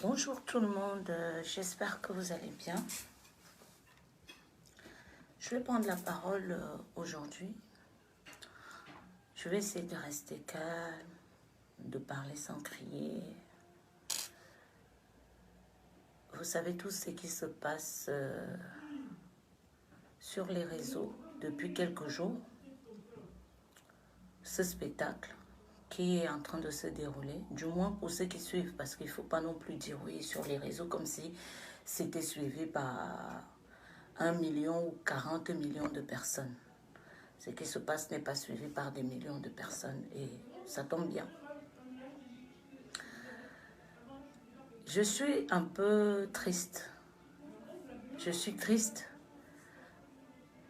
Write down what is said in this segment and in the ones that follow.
Bonjour tout le monde, j'espère que vous allez bien. Je vais prendre la parole aujourd'hui. Je vais essayer de rester calme, de parler sans crier. Vous savez tout ce qui se passe sur les réseaux depuis quelques jours. Ce spectacle qui est en train de se dérouler, du moins pour ceux qui suivent, parce qu'il ne faut pas non plus dire oui sur les réseaux comme si c'était suivi par 1 million ou 40 millions de personnes. Ce qui se passe n'est pas suivi par des millions de personnes et ça tombe bien. Je suis un peu triste. Je suis triste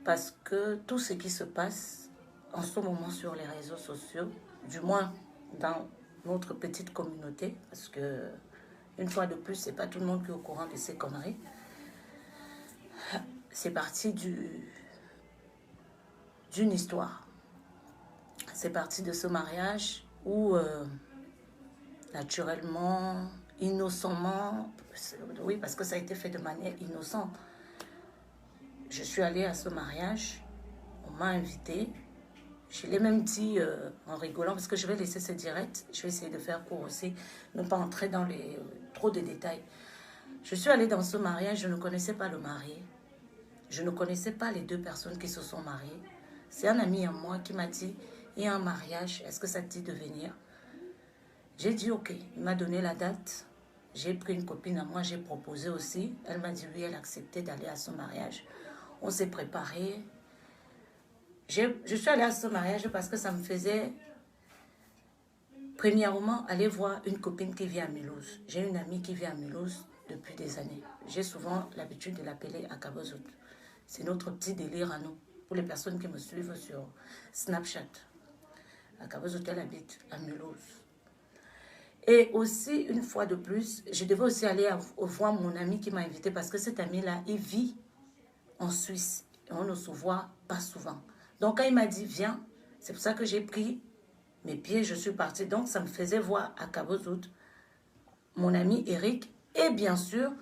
parce que tout ce qui se passe en ce moment sur les réseaux sociaux, du moins dans notre petite communauté, parce que une fois de plus, c'est pas tout le monde qui est au courant de ces conneries. C'est parti d'une histoire. C'est parti de ce mariage où, naturellement, innocemment, oui, parce que ça a été fait de manière innocente. Je suis allée à ce mariage, on m'a invitée. Je l'ai même dit en rigolant, parce que je vais laisser ce direct, je vais essayer de faire court aussi, ne pas entrer dans trop de détails. Je suis allée dans ce mariage, je ne connaissais pas le marié. Je ne connaissais pas les deux personnes qui se sont mariées. C'est un ami à moi qui m'a dit, il y a un mariage, est-ce que ça te dit de venir? J'ai dit ok, il m'a donné la date. J'ai pris une copine à moi, j'ai proposé aussi. Elle m'a dit oui, elle acceptait d'aller à ce mariage. On s'est préparé. Je suis allée à ce mariage parce que ça me faisait, premièrement, aller voir une copine qui vit à Mulhouse. J'ai une amie qui vit à Mulhouse depuis des années. J'ai souvent l'habitude de l'appeler Akabozut. C'est notre petit délire à nous, pour les personnes qui me suivent sur Snapchat. Akabozut, elle habite à Mulhouse. Et aussi, une fois de plus, je devais aussi aller voir mon ami qui m'a invité parce que cet ami-là, il vit en Suisse. Et on ne se voit pas souvent. Donc, quand il m'a dit, viens, c'est pour ça que j'ai pris mes pieds, je suis partie. Donc, ça me faisait voir à Akabozut, mon ami Eric. Et bien sûr,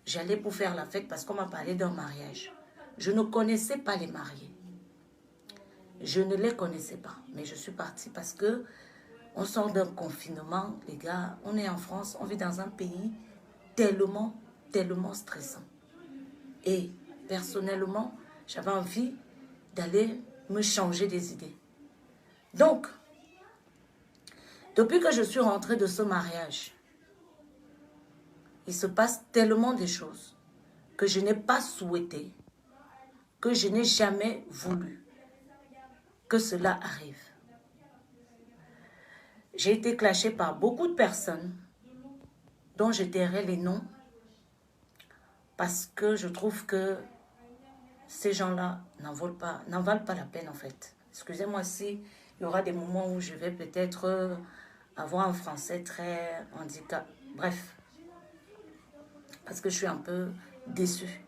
j'allais pour faire la fête parce qu'on m'a parlé d'un mariage. Je ne connaissais pas les mariés. Je ne les connaissais pas. Mais je suis partie parce que on sort d'un confinement, les gars. On est en France, on vit dans un pays tellement, tellement stressant. Et personnellement, j'avais envie d'aller me changer des idées. Donc, depuis que je suis rentrée de ce mariage, il se passe tellement de choses que je n'ai pas souhaité, que je n'ai jamais voulu que cela arrive. J'ai été clashée par beaucoup de personnes dont je tairai les noms parce que je trouve que ces gens-là n'en valent pas la peine en fait. Excusez-moi si il y aura des moments où je vais peut-être avoir un français très handicap. Bref, parce que je suis un peu déçue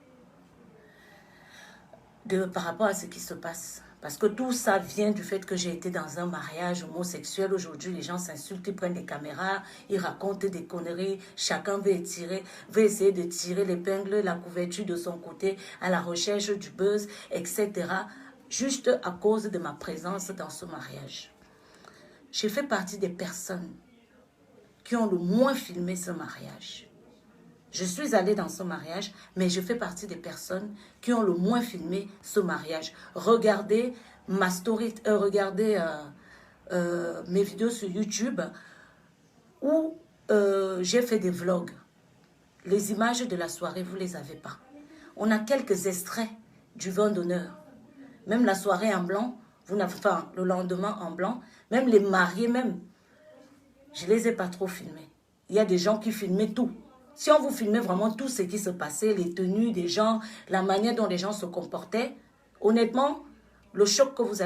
par rapport à ce qui se passe. Parce que tout ça vient du fait que j'ai été dans un mariage homosexuel. Aujourd'hui, les gens s'insultent, ils prennent des caméras, ils racontent des conneries. Chacun veut essayer de tirer l'épingle, la couverture de son côté à la recherche du buzz, etc. Juste à cause de ma présence dans ce mariage. J'ai fait partie des personnes qui ont le moins filmé ce mariage. Je suis allée dans ce mariage, mais je fais partie des personnes qui ont le moins filmé ce mariage. Regardez ma story, regardez mes vidéos sur YouTube où j'ai fait des vlogs. Les images de la soirée, vous ne les avez pas. On a quelques extraits du vin d'honneur. Même la soirée en blanc, enfin le lendemain en blanc, même les mariés même, je ne les ai pas trop filmés. Il y a des gens qui filmaient tout. Si on vous filmait vraiment tout ce qui se passait, les tenues des gens, la manière dont les gens se comportaient, honnêtement, le choc que vous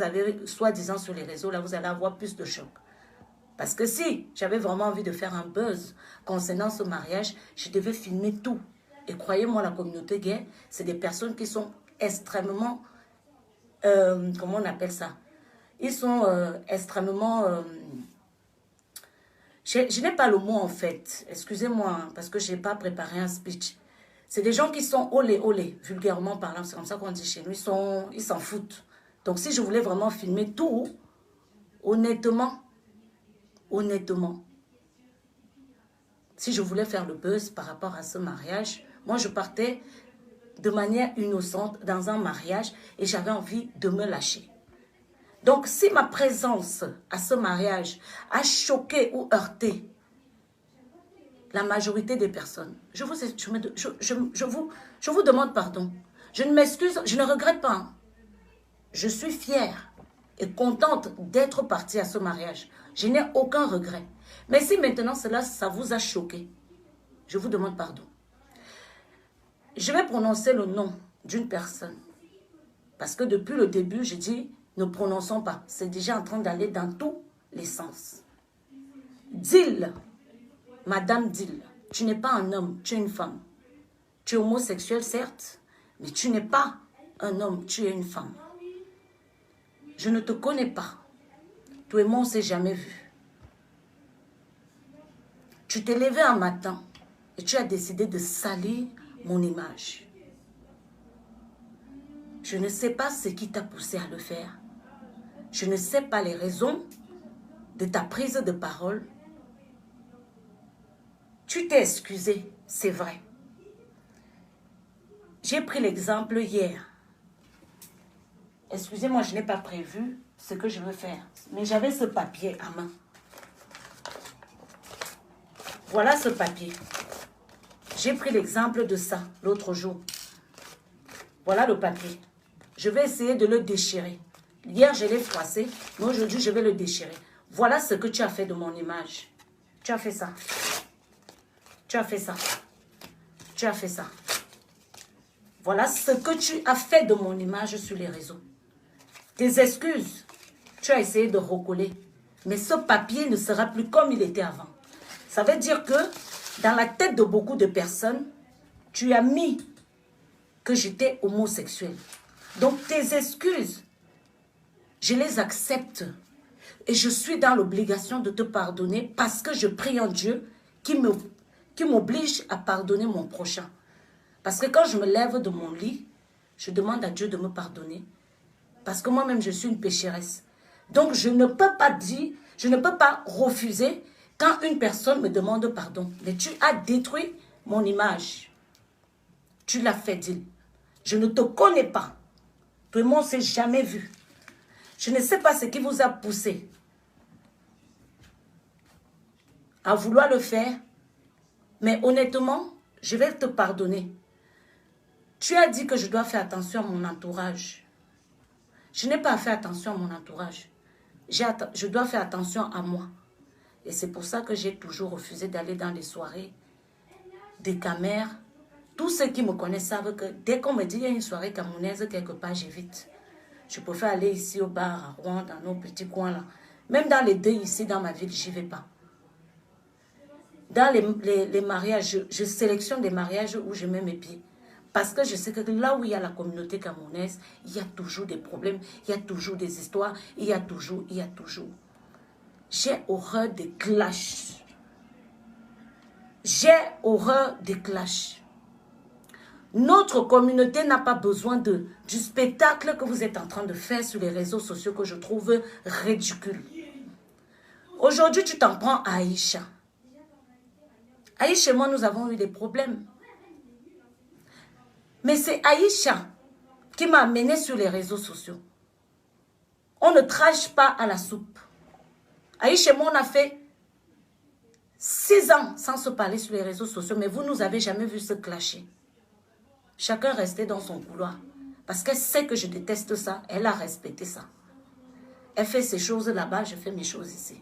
avez soi-disant sur les réseaux, là, vous allez avoir plus de choc. Parce que si j'avais vraiment envie de faire un buzz concernant ce mariage, je devais filmer tout. Et croyez-moi, la communauté gay, c'est des personnes qui sont extrêmement, comment on appelle ça? Ils sont extrêmement... Je n'ai pas le mot en fait. Excusez-moi, parce que je n'ai pas préparé un speech. C'est des gens qui sont olé, olé, vulgairement parlant. C'est comme ça qu'on dit chez nous. Ils s'en foutent. Donc si je voulais vraiment filmer tout, honnêtement, si je voulais faire le buzz par rapport à ce mariage, moi je partais de manière innocente dans un mariage et j'avais envie de me lâcher. Donc si ma présence à ce mariage a choqué ou heurté la majorité des personnes, je vous demande pardon. Je ne m'excuse, je ne regrette pas. Je suis fière et contente d'être partie à ce mariage. Je n'ai aucun regret. Mais si maintenant ça vous a choqué, je vous demande pardon. Je vais prononcer le nom d'une personne. Parce que depuis le début, je dis, ne prononçons pas. C'est déjà en train d'aller dans tous les sens. Dil, Madame Dil, tu n'es pas un homme, tu es une femme. Tu es homosexuel, certes, mais tu n'es pas un homme, tu es une femme. Je ne te connais pas. Toi et moi, on ne s'est jamais vus. Tu t'es levé un matin et tu as décidé de salir mon image. Je ne sais pas ce qui t'a poussé à le faire. Je ne sais pas les raisons de ta prise de parole. Tu t'es excusé, c'est vrai. J'ai pris l'exemple hier. Excusez-moi, je n'ai pas prévu ce que je veux faire. Mais j'avais ce papier à main. Voilà ce papier. J'ai pris l'exemple de ça l'autre jour. Voilà le papier. Je vais essayer de le déchirer. Hier, je l'ai froissé, mais aujourd'hui, je vais le déchirer. Voilà ce que tu as fait de mon image. Tu as fait ça. Tu as fait ça. Tu as fait ça. Voilà ce que tu as fait de mon image sur les réseaux. Tes excuses, tu as essayé de recoller. Mais ce papier ne sera plus comme il était avant. Ça veut dire que dans la tête de beaucoup de personnes, tu as mis que j'étais homosexuel. Donc tes excuses, je les accepte. Et je suis dans l'obligation de te pardonner parce que je prie en Dieu qui m'oblige à pardonner mon prochain. Parce que quand je me lève de mon lit, je demande à Dieu de me pardonner. Parce que moi-même, je suis une pécheresse. Donc, je ne peux pas dire, je ne peux pas refuser quand une personne me demande pardon. Mais tu as détruit mon image. Tu l'as fait, dire. Je ne te connais pas. Tout le monde ne s'est jamais vu. Je ne sais pas ce qui vous a poussé à vouloir le faire. Mais honnêtement, je vais te pardonner. Tu as dit que je dois faire attention à mon entourage. Je n'ai pas fait attention à mon entourage. Je dois faire attention à moi. Et c'est pour ça que j'ai toujours refusé d'aller dans les soirées des camères. Tous ceux qui me connaissent savent que dès qu'on me dit qu'il y a une soirée camerounaise quelque part, j'évite. Je préfère aller ici au bar à Rouen, dans nos petits coins là. Même dans les deux ici, dans ma ville, j'y vais pas. Dans les mariages, je sélectionne des mariages où je mets mes pieds. Parce que je sais que là où il y a la communauté camerounaise, il y a toujours des problèmes, il y a toujours des histoires, il y a toujours. J'ai horreur des clashs. J'ai horreur des clashs. Notre communauté n'a pas besoin du spectacle que vous êtes en train de faire sur les réseaux sociaux que je trouve ridicule. Aujourd'hui, tu t'en prends à Aïcha. Aïcha et moi, nous avons eu des problèmes. Mais c'est Aïcha qui m'a amené sur les réseaux sociaux. On ne trache pas à la soupe. Aïcha et moi, on a fait 6 ans sans se parler sur les réseaux sociaux, mais vous nous avez jamais vu se clasher. Chacun restait dans son couloir. Parce qu'elle sait que je déteste ça, elle a respecté ça. Elle fait ses choses là-bas, je fais mes choses ici.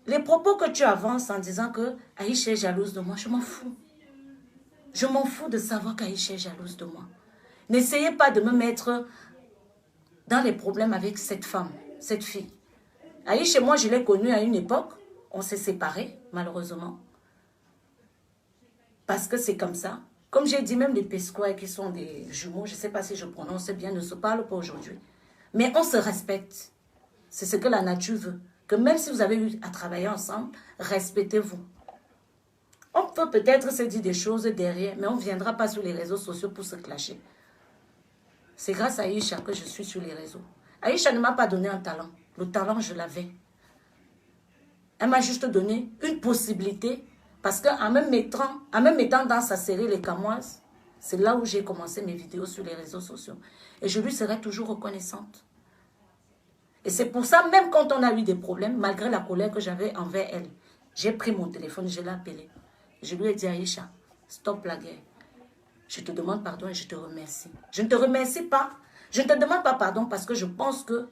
Les propos que tu avances en disant que Aïcha est jalouse de moi, je m'en fous. Je m'en fous de savoir qu'Aïcha est jalouse de moi. N'essayez pas de me mettre dans les problèmes avec cette femme, cette fille. Aïcha, moi, je l'ai connue à une époque. On s'est séparés, malheureusement. Parce que c'est comme ça. Comme j'ai dit, même les Pesquois qui sont des jumeaux, je ne sais pas si je prononce bien, ne se parlent pas aujourd'hui. Mais on se respecte. C'est ce que la nature veut. que même si vous avez eu à travailler ensemble, respectez-vous. On peut peut-être se dire des choses derrière, mais on ne viendra pas sur les réseaux sociaux pour se clasher. C'est grâce à Aïcha que je suis sur les réseaux. Aïcha ne m'a pas donné un talent. Le talent, je l'avais. Elle m'a juste donné une possibilité parce qu'en me mettant dans sa série Les Camoises, c'est là où j'ai commencé mes vidéos sur les réseaux sociaux. Et je lui serai toujours reconnaissante. Et c'est pour ça, même quand on a eu des problèmes, malgré la colère que j'avais envers elle, j'ai pris mon téléphone, je l'ai appelé. Je lui ai dit, Aïcha, stop la guerre. Je te demande pardon et je te remercie. Je ne te remercie pas. Je ne te demande pas pardon parce que je pense que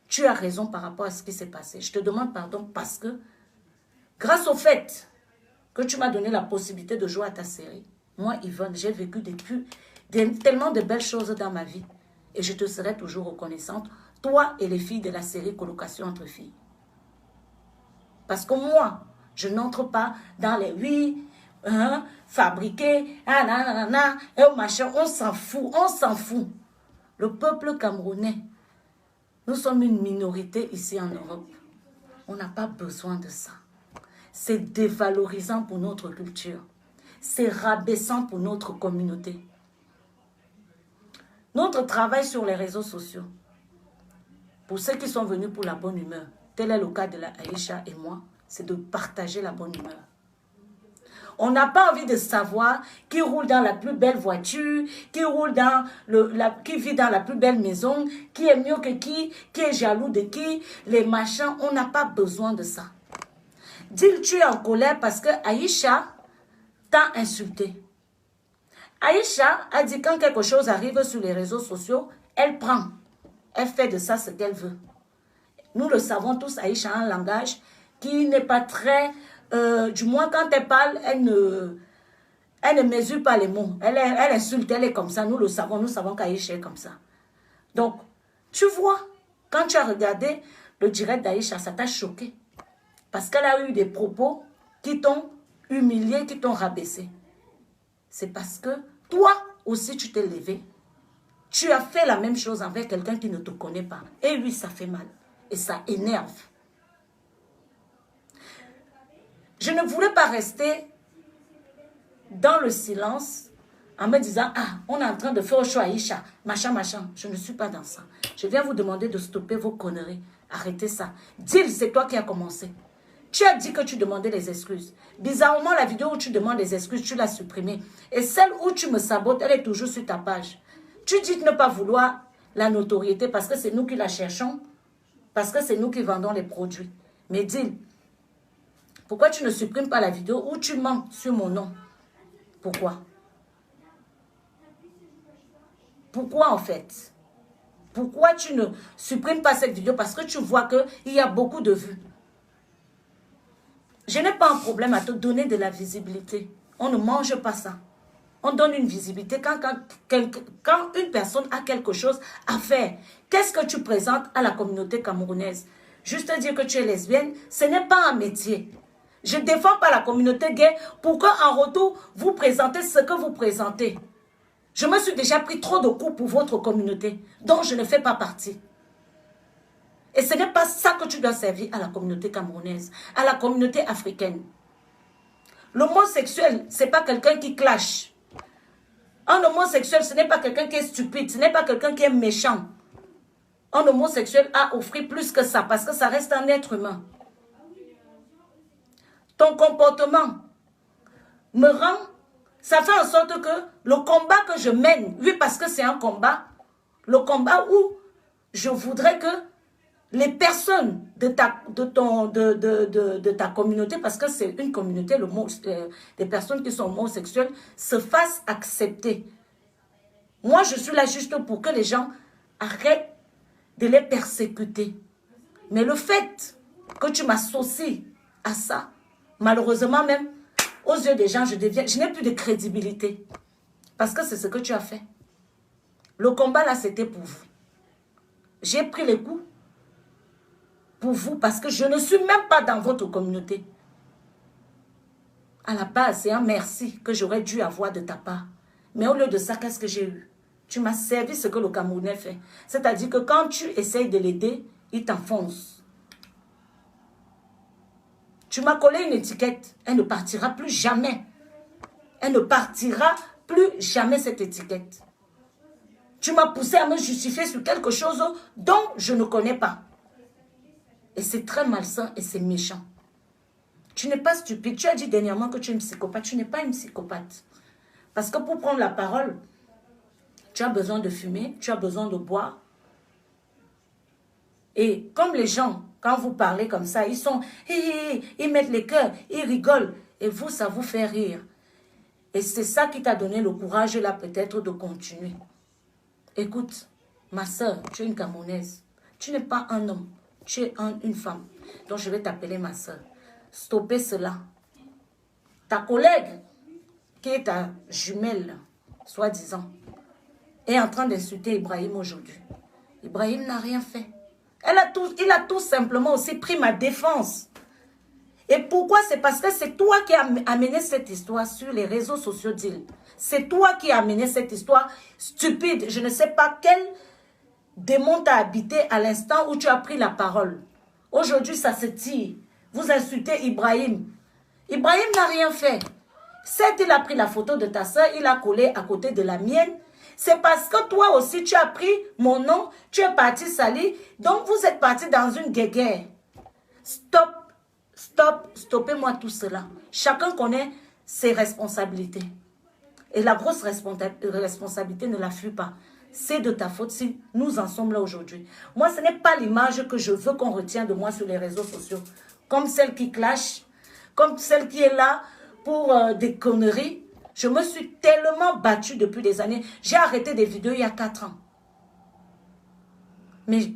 tu as raison par rapport à ce qui s'est passé. Je te demande pardon parce que, grâce au fait que tu m'as donné la possibilité de jouer à ta série, moi, Yvonne, j'ai vécu tellement de belles choses dans ma vie. Et je te serai toujours reconnaissante, toi et les filles de la série Colocation entre filles. Parce que moi, je n'entre pas dans les fabriqués, machin, on s'en fout, on s'en fout. Le peuple camerounais, nous sommes une minorité ici en Europe. On n'a pas besoin de ça. C'est dévalorisant pour notre culture. C'est rabaissant pour notre communauté. Notre travail sur les réseaux sociaux, pour ceux qui sont venus pour la bonne humeur, tel est le cas de la Aïcha et moi, c'est de partager la bonne humeur. On n'a pas envie de savoir qui roule dans la plus belle voiture, qui vit dans la plus belle maison, qui est mieux que qui est jaloux de qui, les machins. On n'a pas besoin de ça. Dis, tu es en colère parce que Aïcha t'a insulté. Aïcha a dit quand quelque chose arrive sur les réseaux sociaux, elle prend. Elle fait de ça ce qu'elle veut. Nous le savons tous, Aïcha a un langage qui n'est pas très... du moins, quand elle parle, elle ne mesure pas les mots. Elle insulte, elle est comme ça. Nous le savons, nous savons qu'Aïcha est comme ça. Donc, tu vois, quand tu as regardé le direct d'Aïcha, ça t'a choqué. Parce qu'elle a eu des propos qui t'ont humilié, qui t'ont rabaissé. C'est parce que toi aussi, tu t'es levé. Tu as fait la même chose envers quelqu'un qui ne te connaît pas. Et lui, ça fait mal. Et ça énerve. Je ne voulais pas rester dans le silence en me disant, ah, on est en train de faire au choix Aïcha, machin, machin. Je ne suis pas dans ça. Je viens vous demander de stopper vos conneries. Arrêtez ça. Dis, c'est toi qui as commencé. Tu as dit que tu demandais les excuses. Bizarrement, la vidéo où tu demandes les excuses, tu l'as supprimée. Et celle où tu me sabotes, elle est toujours sur ta page. Tu dis de ne pas vouloir la notoriété parce que c'est nous qui la cherchons, parce que c'est nous qui vendons les produits. Mais dis, pourquoi tu ne supprimes pas la vidéo où tu mens sur mon nom? Pourquoi? Pourquoi en fait? Pourquoi tu ne supprimes pas cette vidéo? Parce que tu vois qu'il y a beaucoup de vues. Je n'ai pas un problème à te donner de la visibilité. On ne mange pas ça. On donne une visibilité quand une personne a quelque chose à faire. Qu'est-ce que tu présentes à la communauté camerounaise? Juste dire que tu es lesbienne, ce n'est pas un métier. Je ne défends pas la communauté gay pour qu'en retour, vous présentez ce que vous présentez. Je me suis déjà pris trop de coups pour votre communauté, dont je ne fais pas partie. Et ce n'est pas ça que tu dois servir à la communauté camerounaise, à la communauté africaine. L'homosexuel, ce n'est pas quelqu'un qui clash. Un homosexuel, ce n'est pas quelqu'un qui est stupide, ce n'est pas quelqu'un qui est méchant. Un homosexuel a offert plus que ça, parce que ça reste un être humain. Ton comportement me rend... Ça fait en sorte que le combat que je mène, oui, parce que c'est un combat, le combat où je voudrais que les personnes de ta communauté, parce que c'est une communauté, des personnes qui sont homosexuelles, se fassent accepter. Moi, je suis là juste pour que les gens arrêtent de les persécuter. Mais le fait que tu m'associes à ça, malheureusement même, aux yeux des gens, je n'ai plus de crédibilité. Parce que c'est ce que tu as fait. Le combat là, c'était pour vous. J'ai pris les coups pour vous parce que je ne suis même pas dans votre communauté. À la base, c'est un merci que j'aurais dû avoir de ta part. Mais au lieu de ça, qu'est-ce que j'ai eu? Tu m'as servi ce que le Camerounais fait. C'est-à-dire que quand tu essayes de l'aider, il t'enfonce. Tu m'as collé une étiquette. Elle ne partira plus jamais. Elle ne partira plus jamais, cette étiquette. Tu m'as poussé à me justifier sur quelque chose dont je ne connais pas. Et c'est très malsain et c'est méchant. Tu n'es pas stupide. Tu as dit dernièrement que tu es une psychopathe. Tu n'es pas une psychopathe. Parce que pour prendre la parole, tu as besoin de fumer, tu as besoin de boire. Et comme les gens, quand vous parlez comme ça, ils sont, ils mettent les cœurs, ils rigolent. Et vous, ça vous fait rire. Et c'est ça qui t'a donné le courage, là, peut-être, de continuer. Écoute, ma soeur, tu es une Camerounaise. Tu n'es pas un homme, tu es une femme. Donc, je vais t'appeler ma soeur. Stoppez cela. Ta collègue, qui est ta jumelle, soi-disant, est en train d'insulter Ibrahim aujourd'hui. Ibrahim n'a rien fait. Il a tout simplement aussi pris ma défense. Et pourquoi? C'est parce que c'est toi qui as amené cette histoire sur les réseaux sociaux d'île. C'est toi qui as amené cette histoire stupide. Je ne sais pas quel démon t'a habité à l'instant où tu as pris la parole. Aujourd'hui, ça se tire. Vous insultez Ibrahim. Ibrahim n'a rien fait. Certes, il a pris la photo de ta soeur, il a collé à côté de la mienne. C'est parce que toi aussi, tu as pris mon nom, tu es parti salir. Donc, vous êtes parti dans une guéguerre. Stop. Stoppez-moi tout cela. Chacun connaît ses responsabilités. Et la grosse responsabilité, ne la fuis pas. C'est de ta faute si nous en sommes là aujourd'hui. Moi, ce n'est pas l'image que je veux qu'on retienne de moi sur les réseaux sociaux. Comme celle qui clash, comme celle qui est là pour des conneries. Je me suis tellement battue depuis des années. J'ai arrêté des vidéos il y a 4 ans. Mais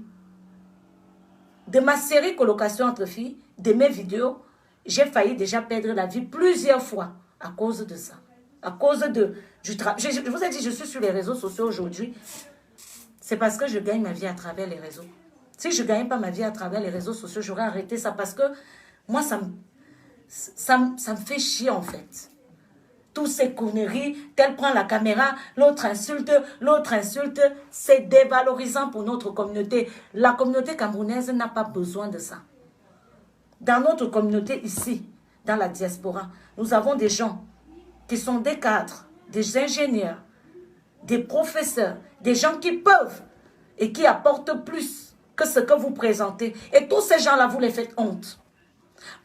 de ma série Colocation entre filles, de mes vidéos, j'ai failli déjà perdre la vie plusieurs fois à cause de ça. À cause du travail. Je vous ai dit, je suis sur les réseaux sociaux aujourd'hui. C'est parce que je gagne ma vie à travers les réseaux. Si je ne gagnais pas ma vie à travers les réseaux sociaux, j'aurais arrêté ça parce que moi, ça me fait chier en fait. Toutes ces conneries, tel prend la caméra, l'autre insulte, c'est dévalorisant pour notre communauté. La communauté camerounaise n'a pas besoin de ça. Dans notre communauté ici, dans la diaspora, nous avons des gens qui sont des cadres, des ingénieurs, des professeurs, des gens qui peuvent et qui apportent plus que ce que vous présentez. Et tous ces gens-là, vous les faites honte.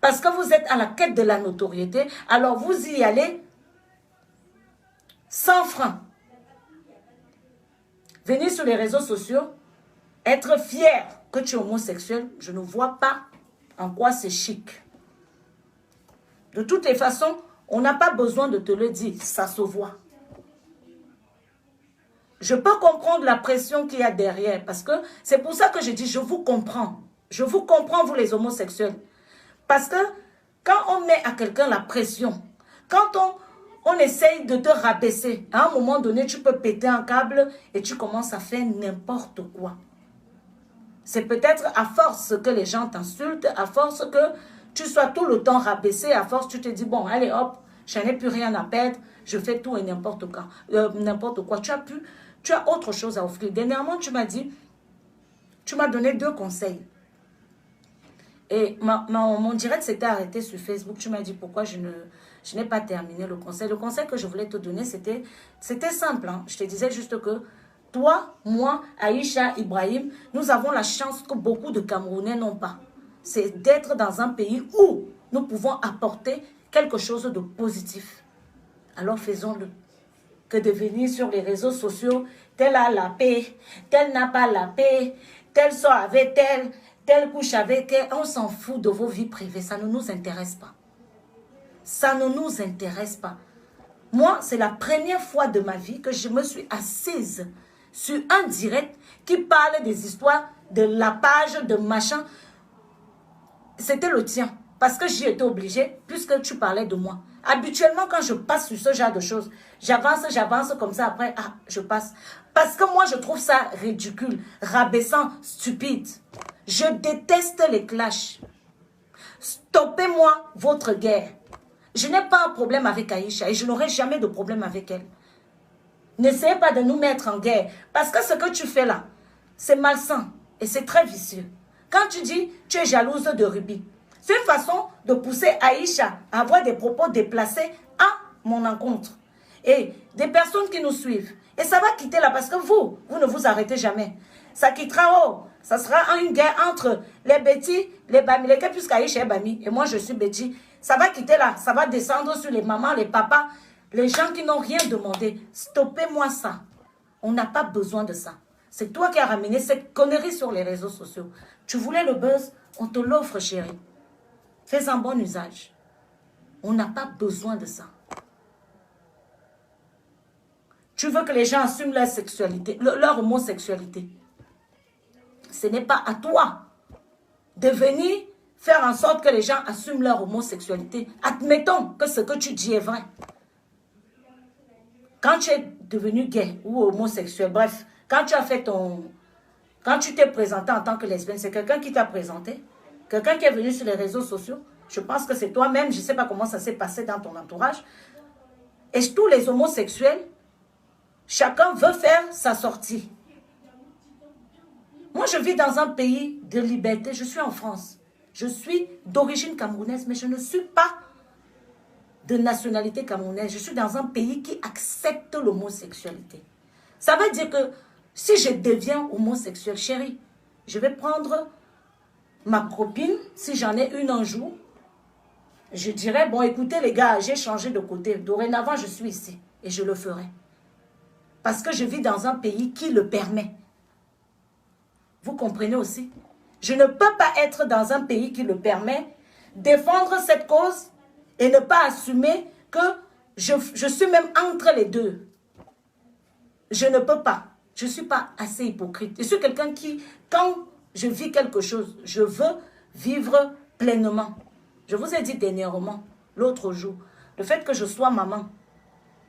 Parce que vous êtes à la quête de la notoriété, alors vous y allez sans frein. Venir sur les réseaux sociaux, être fier que tu es homosexuel, je ne vois pas en quoi c'est chic. De toutes les façons, on n'a pas besoin de te le dire, ça se voit. Je peux comprendre la pression qu'il y a derrière, parce que c'est pour ça que je dis, je vous comprends. Je vous comprends, vous les homosexuels. Parce que quand on met à quelqu'un la pression, quand on essaye de te rabaisser, à un moment donné, tu peux péter un câble et tu commences à faire n'importe quoi. C'est peut-être à force que les gens t'insultent, à force que tu sois tout le temps rabaissé, à force tu te dis, bon, allez hop, je n'ai plus rien à perdre, je fais tout et n'importe quoi. Tu as autre chose à offrir. Dernièrement, tu m'as dit, tu m'as donné 2 conseils. Et mon direct s'était arrêté sur Facebook. Tu m'as dit pourquoi je n'ai pas terminé le conseil. Le conseil que je voulais te donner, c'était simple. Hein. Je te disais juste que toi, moi, Aïcha, Ibrahim, nous avons la chance que beaucoup de Camerounais n'ont pas. C'est d'être dans un pays où nous pouvons apporter quelque chose de positif. Alors faisons-le. Que de venir sur les réseaux sociaux, tel a la paix, tel n'a pas la paix, tel sort avec tel, tel couche avec elle. On s'en fout de vos vies privées, ça ne nous intéresse pas. Ça ne nous intéresse pas. Moi, c'est la première fois de ma vie que je me suis assise sur un direct qui parle des histoires de la page, de machin. C'était le tien. Parce que j'y étais obligée, puisque tu parlais de moi. Habituellement, quand je passe sur ce genre de choses, j'avance comme ça, après, je passe. Parce que moi, je trouve ça ridicule, rabaissant, stupide. Je déteste les clashs. Stoppez-moi votre guerre. Je n'ai pas un problème avec Aïcha et je n'aurai jamais de problème avec elle. N'essayez pas de nous mettre en guerre. Parce que ce que tu fais là, c'est malsain et c'est très vicieux. Quand tu dis, tu es jalouse de Ruby, C'est une façon de pousser Aïcha à avoir des propos déplacés à mon encontre. Et des personnes qui nous suivent. Et ça va quitter là parce que vous ne vous arrêtez jamais. Ça quittera, ça sera une guerre entre les Betty, les Bamileke, puisqu'Aïcha est Bami, et moi je suis Betty. Ça va quitter là, ça va descendre sur les mamans, les papas, les gens qui n'ont rien demandé. Stoppez-moi ça. On n'a pas besoin de ça. C'est toi qui as ramené cette connerie sur les réseaux sociaux. Tu voulais le buzz, on te l'offre, chérie. Fais un bon usage. On n'a pas besoin de ça. Tu veux que les gens assument leur sexualité, leur homosexualité. Ce n'est pas à toi de venir faire en sorte que les gens assument leur homosexualité. Admettons que ce que tu dis est vrai. Quand tu es devenu gay ou homosexuel, bref, quand tu as fait quand tu t'es présenté en tant que lesbienne, c'est quelqu'un qui t'a présenté, quelqu'un qui est venu sur les réseaux sociaux. Je pense que c'est toi-même, je ne sais pas comment ça s'est passé dans ton entourage. Et tous les homosexuels, chacun veut faire sa sortie. Moi, je vis dans un pays de liberté. Je suis en France. Je suis d'origine camerounaise, mais je ne suis pas de nationalité camerounaise. Je suis dans un pays qui accepte l'homosexualité. Ça veut dire que si je deviens homosexuel, chérie, je vais prendre ma copine, si j'en ai une un jour, je dirais, bon, écoutez les gars, j'ai changé de côté. Dorénavant, je suis ici et je le ferai. Parce que je vis dans un pays qui le permet. Vous comprenez aussi? Je ne peux pas être dans un pays qui le permet, défendre cette cause et ne pas assumer que je suis même entre les deux. Je ne peux pas. Je ne suis pas assez hypocrite. Je suis quelqu'un qui, quand je vis quelque chose, je veux vivre pleinement. Je vous ai dit dernièrement, l'autre jour, le fait que je sois maman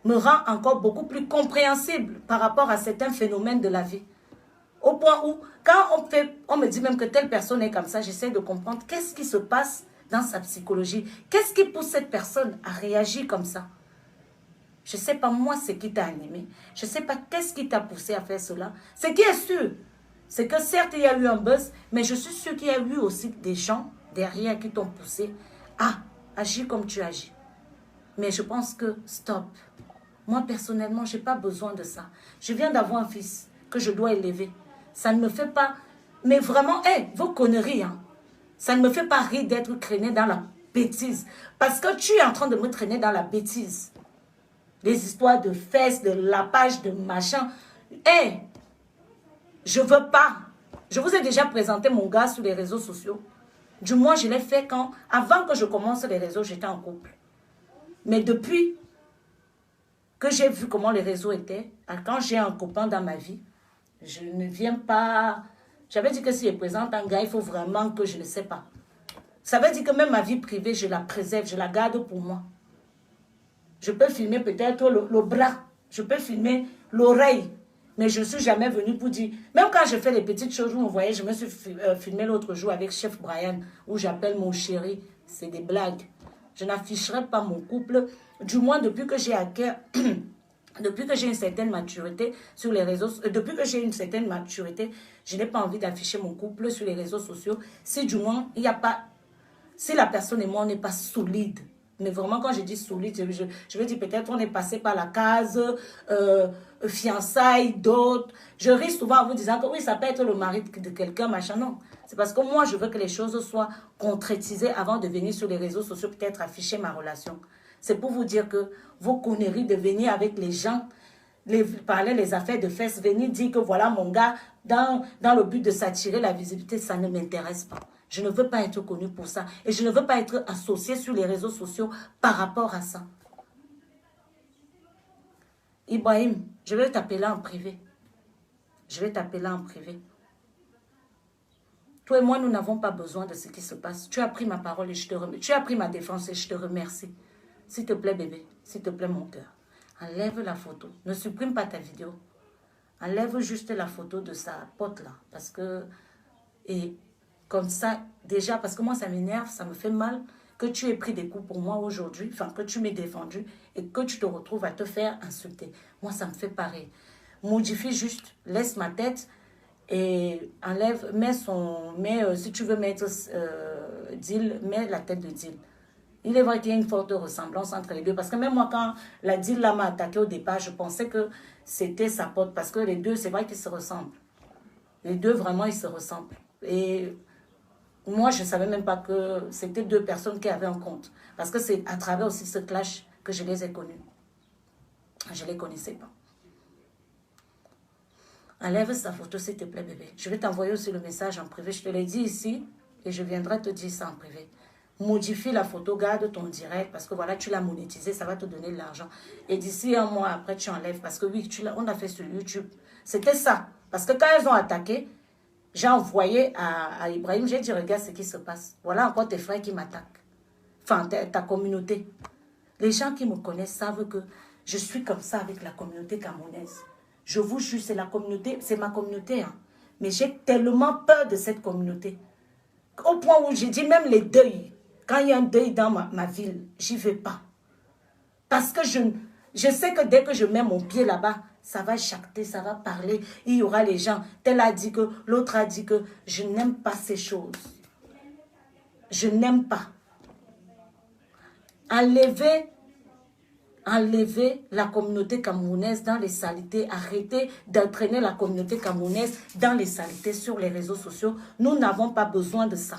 me rend encore beaucoup plus compréhensible par rapport à certains phénomènes de la vie. Au point où, quand on me dit même que telle personne est comme ça, j'essaie de comprendre qu'est-ce qui se passe dans sa psychologie. Qu'est-ce qui pousse cette personne à réagir comme ça? Je ne sais pas moi ce qui t'a animé. Je ne sais pas qu'est-ce qui t'a poussé à faire cela. Ce qui est sûr, c'est que certes il y a eu un buzz, mais je suis sûr qu'il y a eu aussi des gens derrière qui t'ont poussé à agir comme tu agis. Mais je pense que stop. Moi personnellement, je n'ai pas besoin de ça. Je viens d'avoir un fils que je dois élever. Ça ne me fait pas... Mais vraiment, vos conneries, hein, ça ne me fait pas rire d'être traîné dans la bêtise. Parce que tu es en train de me traîner dans la bêtise. Les histoires de fesses, de lapage, de machin. Je veux pas. Je vous ai déjà présenté mon gars sur les réseaux sociaux. Du moins, je l'ai fait avant que je commence les réseaux, j'étais en couple. Mais depuis que j'ai vu comment les réseaux étaient, quand j'ai un copain dans ma vie, je ne viens pas... J'avais dit que si je présente un gars, il faut vraiment que je ne sais pas. Ça veut dire que même ma vie privée, je la préserve, je la garde pour moi. Je peux filmer peut-être le bras, je peux filmer l'oreille, mais je ne suis jamais venue pour dire... Même quand je fais les petites choses, vous me voyez, je me suis filmé l'autre jour avec Chef Brian, où j'appelle mon chéri, c'est des blagues. Je n'afficherai pas mon couple, du moins depuis que j'ai acquis... Depuis que j'ai une certaine maturité sur les réseaux, depuis que j'ai une certaine maturité, je n'ai pas envie d'afficher mon couple sur les réseaux sociaux. Si du moins, il n'y a pas, si la personne et moi, on n'est pas solide. Mais vraiment, quand je dis solide, je veux dire peut-être on est passé par la case, fiançailles, d'autres. Je ris souvent en vous disant que oui, ça peut être le mari de quelqu'un, machin. Non, c'est parce que moi, je veux que les choses soient concrétisées avant de venir sur les réseaux sociaux, peut-être afficher ma relation. C'est pour vous dire que vos conneries de venir avec les gens, parler les affaires de fesses, venir dire que voilà mon gars, dans le but de s'attirer la visibilité, ça ne m'intéresse pas. Je ne veux pas être connu pour ça. Et je ne veux pas être associé sur les réseaux sociaux par rapport à ça. Ibrahim, je vais t'appeler en privé. Je vais t'appeler en privé. Toi et moi, nous n'avons pas besoin de ce qui se passe. Tu as pris ma parole et je te remercie. Tu as pris ma défense et je te remercie. S'il te plaît, bébé, s'il te plaît, mon cœur, enlève la photo. Ne supprime pas ta vidéo. Enlève juste la photo de sa pote là. Parce que, et comme ça, déjà, parce que moi, ça m'énerve, ça me fait mal que tu aies pris des coups pour moi aujourd'hui, enfin, que tu m'aies défendu et que tu te retrouves à te faire insulter. Moi, ça me fait pareil. Modifie juste, laisse ma tête et enlève, si tu veux mettre Dil, mets la tête de Dil. Il est vrai qu'il y a une forte ressemblance entre les deux. Parce que même moi, quand la Dil m'a attaqué au départ, je pensais que c'était sa pote. Parce que les deux, c'est vrai qu'ils se ressemblent. Les deux, vraiment, ils se ressemblent. Et moi, je ne savais même pas que c'était deux personnes qui avaient un compte. Parce que c'est à travers aussi ce clash que je les ai connus. Je ne les connaissais pas. Enlève sa photo, s'il te plaît, bébé. Je vais t'envoyer aussi le message en privé. Je te l'ai dit ici et je viendrai te dire ça en privé. Modifie la photo, garde ton direct parce que voilà, tu l'as monétisé, ça va te donner de l'argent. Et d'ici un mois après, tu enlèves parce que oui, on a fait sur YouTube. C'était ça. Parce que quand elles ont attaqué, j'ai envoyé à Ibrahim, j'ai dit, regarde ce qui se passe. Voilà encore tes frères qui m'attaquent. Enfin, ta communauté. Les gens qui me connaissent savent que je suis comme ça avec la communauté camerounaise. Je vous jure, c'est la communauté, c'est ma communauté. Hein. Mais j'ai tellement peur de cette communauté. Au point où j'ai dit même les deuils. Quand il y a un deuil dans ma ville, j'y vais pas. Parce que je sais que dès que je mets mon pied là-bas, ça va jacter, ça va parler. Il y aura les gens. Tel a dit que, l'autre a dit que. Je n'aime pas ces choses. Je n'aime pas. Enlever la communauté camerounaise dans les saletés. Arrêter d'entraîner la communauté camerounaise dans les saletés sur les réseaux sociaux. Nous n'avons pas besoin de ça.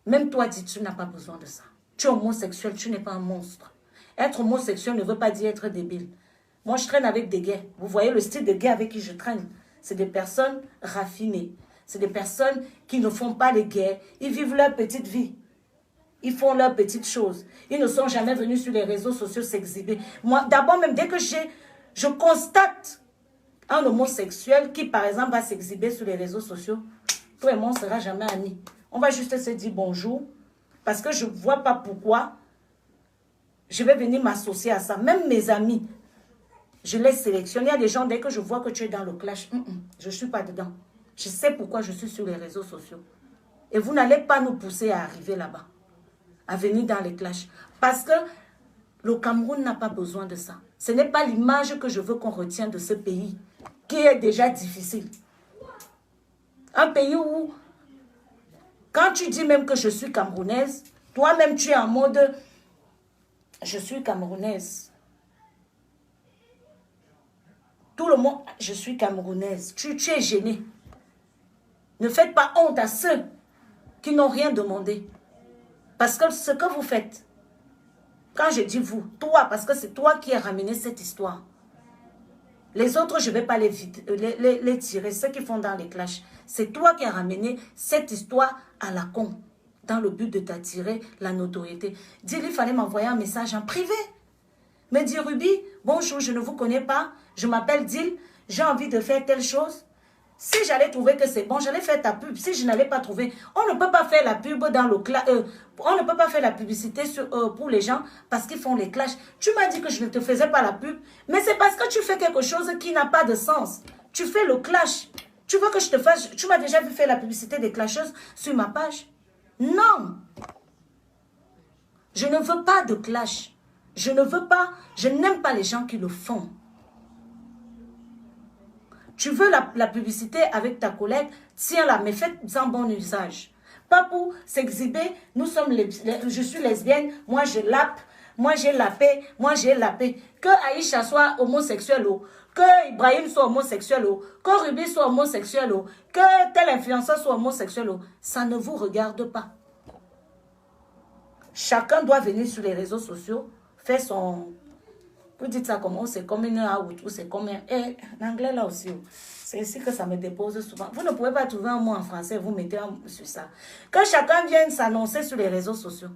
Même toi, dis, tu n'as pas besoin de ça. Tu es homosexuel, tu n'es pas un monstre. Être homosexuel ne veut pas dire être débile. Moi, je traîne avec des gays. Vous voyez le style de gays avec qui je traîne. C'est des personnes raffinées. C'est des personnes qui ne font pas les gays. Ils vivent leur petite vie. Ils font leurs petites choses. Ils ne sont jamais venus sur les réseaux sociaux s'exhiber. Moi, d'abord, même dès que je constate un homosexuel qui, par exemple, va s'exhiber sur les réseaux sociaux, toi et moi, on ne sera jamais amis. On va juste se dire bonjour. Parce que je ne vois pas pourquoi je vais venir m'associer à ça. Même mes amis, je les sélectionne. Il y a des gens, dès que je vois que tu es dans le clash, je ne suis pas dedans. Je sais pourquoi je suis sur les réseaux sociaux. Et vous n'allez pas nous pousser à arriver là-bas, à venir dans les clashs. Parce que le Cameroun n'a pas besoin de ça. Ce n'est pas l'image que je veux qu'on retienne de ce pays, qui est déjà difficile. Un pays où, quand tu dis même que je suis camerounaise, toi-même tu es en mode, je suis camerounaise. Tout le monde, je suis camerounaise. Tu es gêné. Ne faites pas honte à ceux qui n'ont rien demandé. Parce que ce que vous faites, quand je dis vous, toi, parce que c'est toi qui as ramené cette histoire. Les autres, je ne vais pas les tirer, ceux qui font dans les clashs. C'est toi qui as ramené cette histoire à la con, dans le but de t'attirer la notoriété. Dis-lui, il fallait m'envoyer un message en privé. Me dit, Ruby, bonjour, je ne vous connais pas, je m'appelle Dil, j'ai envie de faire telle chose. Si j'allais trouver que c'est bon, j'allais faire ta pub. Si je n'allais pas trouver, on ne peut pas faire la pub dans le on ne peut pas faire la publicité pour les gens parce qu'ils font les clashs. Tu m'as dit que je ne te faisais pas la pub, mais c'est parce que tu fais quelque chose qui n'a pas de sens. Tu fais le clash. Tu veux que je te fasse... Tu m'as déjà vu faire la publicité des clasheuses sur ma page? Non. Je ne veux pas de clash. Je ne veux pas... Je n'aime pas les gens qui le font. Tu veux la publicité avec ta collègue, tiens-la, mais faites-en bon usage. Pas pour s'exhiber, nous sommes je suis lesbienne, moi je lappe, moi j'ai lapé, moi j'ai lapé. Que Aïcha soit homosexuelle, que Ibrahim soit homosexuel, que Ruby soit homosexuel, que tel influenceur soit homosexuel, ça ne vous regarde pas. Chacun doit venir sur les réseaux sociaux, faire son... Vous dites ça comment? C'est comme une out ou c'est comme un... Et en anglais là aussi. C'est ici que ça me dépose souvent. Vous ne pouvez pas trouver un mot en français, vous mettez sur ça. Que chacun vienne s'annoncer sur les réseaux sociaux.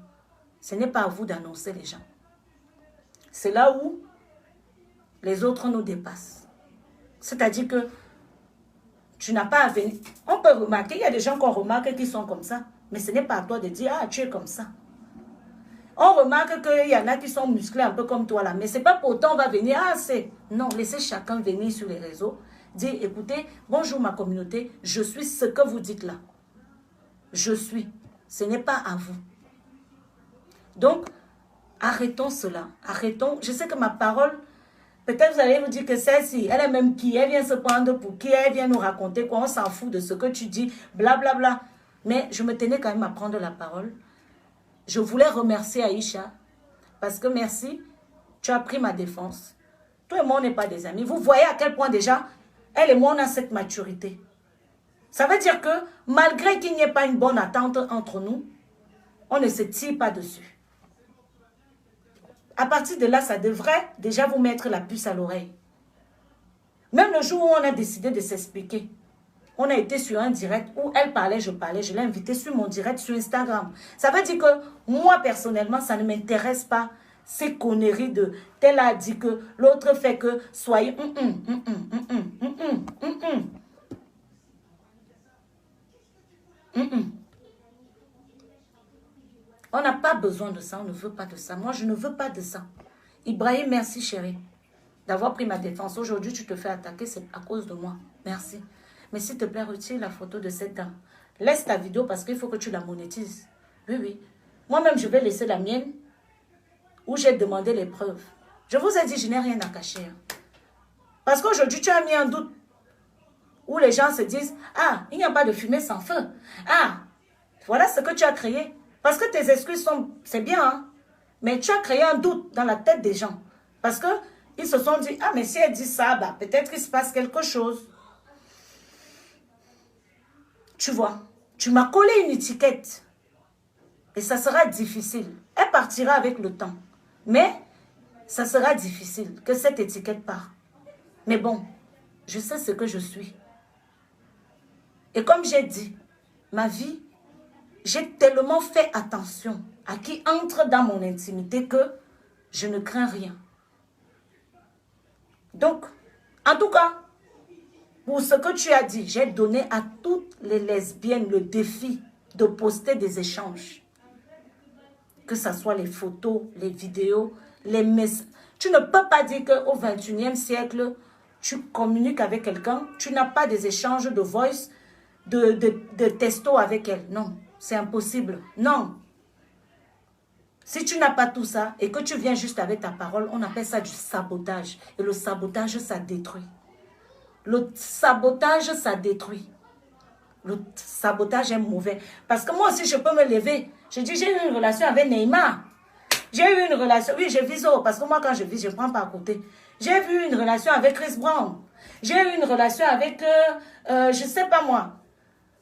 Ce n'est pas à vous d'annoncer les gens. C'est là où les autres nous dépassent. C'est-à-dire que tu n'as pas à venir... On peut remarquer, il y a des gens qu'on remarque qui sont comme ça. Mais ce n'est pas à toi de dire, ah, tu es comme ça. On remarque qu'il y en a qui sont musclés un peu comme toi là. Mais ce n'est pas pour autant on va venir. Ah, c'est... Non, laissez chacun venir sur les réseaux. Dire, écoutez, bonjour ma communauté. Je suis ce que vous dites là. Je suis. Ce n'est pas à vous. Donc, arrêtons cela. Arrêtons. Je sais que ma parole Peut-être vous allez vous dire que celle-ci, elle est même qui? Elle vient se prendre pour qui? Elle vient nous raconter quoi? On s'en fout de ce que tu dis, blablabla. Bla, bla. Mais je me tenais quand même à prendre la parole. Je voulais remercier Aïcha parce que merci, tu as pris ma défense. Toi et moi, on n'est pas des amis. Vous voyez à quel point déjà, elle et moi, on a cette maturité. Ça veut dire que malgré qu'il n'y ait pas une bonne attente entre nous, on ne se tire pas dessus. À partir de là, ça devrait déjà vous mettre la puce à l'oreille. Même le jour où on a décidé de s'expliquer, on a été sur un direct où elle parlait, je parlais, je l'ai invitée sur mon direct sur Instagram. Ça veut dire que moi, personnellement, ça ne m'intéresse pas ces conneries de tel a dit que, l'autre fait que, soyez... On n'a pas besoin de ça, on ne veut pas de ça. Moi, je ne veux pas de ça. Ibrahim, merci chérie d'avoir pris ma défense. Aujourd'hui, tu te fais attaquer, c'est à cause de moi. Merci. Mais s'il te plaît, retire la photo de cette dame. Laisse ta vidéo parce qu'il faut que tu la monétises. Oui, oui. Moi-même, je vais laisser la mienne où j'ai demandé les preuves. Je vous ai dit, je n'ai rien à cacher. Parce qu'aujourd'hui, tu as mis un doute où les gens se disent, ah, il n'y a pas de fumée sans feu. Ah, voilà ce que tu as créé. Parce que tes excuses sont, c'est bien, hein? Mais tu as créé un doute dans la tête des gens. Parce que ils se sont dit, ah, mais si elle dit ça, bah, peut-être qu'il se passe quelque chose. Tu vois, tu m'as collé une étiquette. Et ça sera difficile. Elle partira avec le temps. Mais ça sera difficile que cette étiquette parte. Mais bon, je sais ce que je suis. Et comme j'ai dit, ma vie, j'ai tellement fait attention à qui entre dans mon intimité que je ne crains rien. Donc, en tout cas, pour ce que tu as dit, j'ai donné à toutes les lesbiennes le défi de poster des échanges. Que ce soit les photos, les vidéos, les messages. Tu ne peux pas dire qu'au 21e siècle, tu communiques avec quelqu'un, tu n'as pas des échanges de voice, de texto avec elle. Non, c'est impossible. Non. Si tu n'as pas tout ça et que tu viens juste avec ta parole, on appelle ça du sabotage. Et le sabotage, ça détruit. Le sabotage, ça détruit. Le sabotage est mauvais. Parce que moi aussi, je peux me lever. Je dis, j'ai eu une relation avec Neymar. J'ai eu une relation, oui, je vis parce que moi, quand je vis, je ne prends pas à côté. J'ai vu une relation avec Chris Brown. J'ai eu une relation avec, je ne sais pas moi.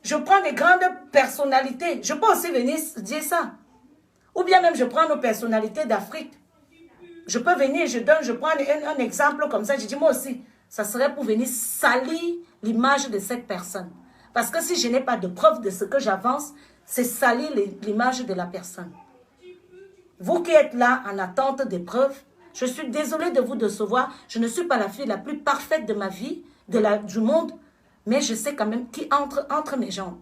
Je prends des grandes personnalités. Je peux aussi venir dire ça. Ou bien même, je prends nos personnalités d'Afrique. Je peux venir, je prends un exemple comme ça. Je dis, moi aussi, ça serait pour venir salir l'image de cette personne. Parce que si je n'ai pas de preuve de ce que j'avance, c'est salir l'image de la personne. Vous qui êtes là en attente des preuves, je suis désolée de vous décevoir. Je ne suis pas la fille la plus parfaite de ma vie, du monde, mais je sais quand même qui entre mes jambes.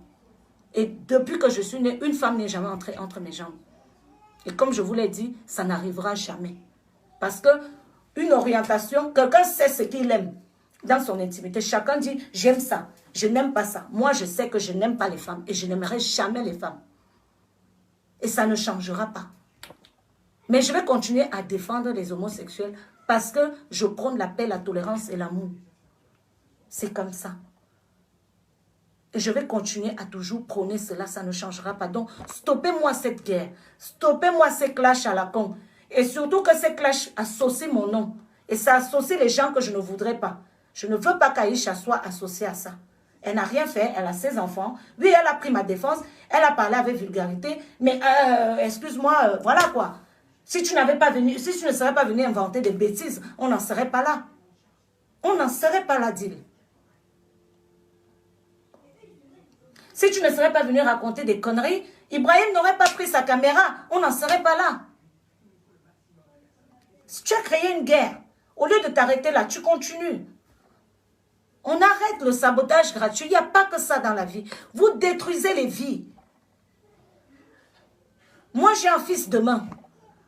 Et depuis que je suis née, une femme n'est jamais entrée entre mes jambes. Et comme je vous l'ai dit, ça n'arrivera jamais. Parce que une orientation, quelqu'un sait ce qu'il aime dans son intimité. Chacun dit, j'aime ça, je n'aime pas ça. Moi, je sais que je n'aime pas les femmes et je n'aimerai jamais les femmes. Et ça ne changera pas. Mais je vais continuer à défendre les homosexuels parce que je prône la paix, la tolérance et l'amour. C'est comme ça. Et je vais continuer à toujours prôner cela, ça ne changera pas. Donc, stoppez-moi cette guerre. Stoppez-moi ces clashs à la con. Et surtout que ces clashs associent mon nom. Et ça associe les gens que je ne voudrais pas. Je ne veux pas qu'Aïcha soit associée à ça. Elle n'a rien fait, elle a ses enfants. Oui, elle a pris ma défense, elle a parlé avec vulgarité. Mais, excuse-moi, voilà quoi. Si tu n'avais pas venu, si tu ne serais pas venu inventer des bêtises, on n'en serait pas là. On n'en serait pas là, dis-le. Si tu ne serais pas venu raconter des conneries, Ibrahim n'aurait pas pris sa caméra. On n'en serait pas là. Si tu as créé une guerre, au lieu de t'arrêter là, tu continues. On arrête le sabotage gratuit. Il n'y a pas que ça dans la vie. Vous détruisez les vies. Moi, j'ai un fils demain.